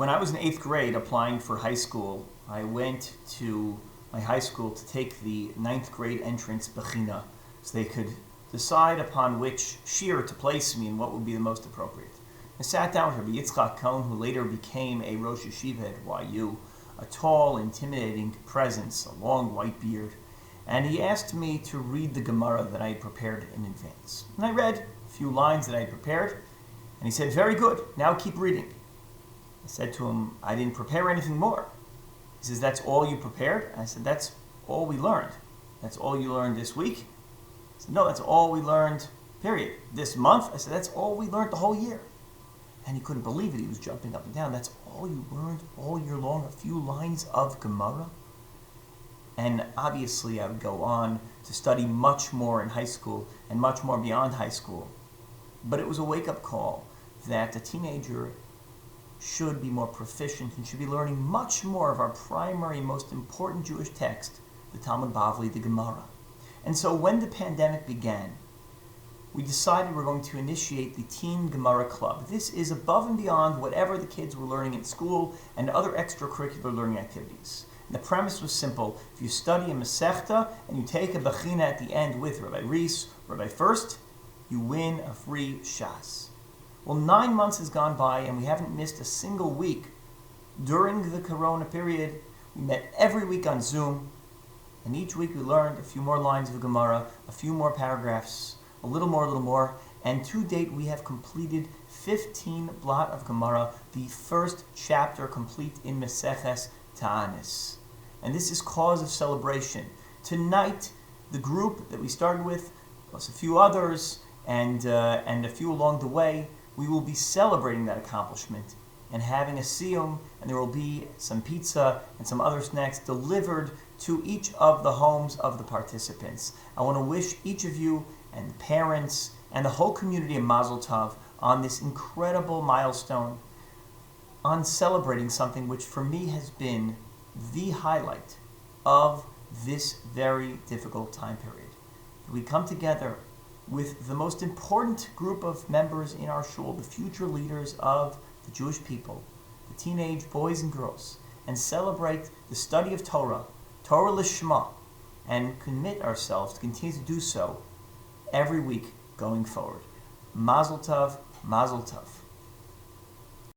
When I was in 8th grade applying for high school, I went to my high school to take the 9th grade entrance bechina so they could decide upon which shiur to place me and what would be the most appropriate. I sat down with Rabbi Yitzchak Cohen, who later became a Rosh Yeshiva at YU, a tall, intimidating presence, a long white beard, and he asked me to read the Gemara that I had prepared in advance. And I read a few lines that I had prepared, and he said, "Very good, now keep reading." I said to him, "I didn't prepare anything more." He says, "That's all you prepared?" I said, "That's all we learned." "That's all you learned this week?" He said, "No, that's all we learned, period." "This month?" I said, "That's all we learned the whole year." And he couldn't believe it. He was jumping up and down. "That's all you learned all year long, a few lines of Gemara?" And obviously I would go on to study much more in high school and much more beyond high school. But it was a wake-up call that a teenager should be more proficient and should be learning much more of our primary, most important Jewish text, the Talmud Bavli, the Gemara. And so when the pandemic began, we decided we're going to initiate the Teen Gemara Club. This is above and beyond whatever the kids were learning in school and other extracurricular learning activities. And the premise was simple. If you study a Masechta and you take a Bechina at the end with Rabbi Rees, Rabbi First, you win a free Shas. Well, 9 months has gone by and we haven't missed a single week. During the Corona period, we met every week on Zoom, and each week we learned a few more lines of Gemara, a few more paragraphs, a little more, and to date we have completed 15 blot of Gemara, the first chapter complete in Meseches Ta'anis. And this is cause of celebration. Tonight, the group that we started with, plus a few others, and a few along the way, we will be celebrating that accomplishment and having a Siyum, and there will be some pizza and some other snacks delivered to each of the homes of the participants. I want to wish each of you and the parents and the whole community of Mazel Tov on this incredible milestone, on celebrating something which for me has been the highlight of this very difficult time period. We come together with the most important group of members in our shul, the future leaders of the Jewish people, the teenage boys and girls, and celebrate the study of Torah, Torah Lishma, and commit ourselves to continue to do so every week going forward. Mazel Tov, Mazel Tov.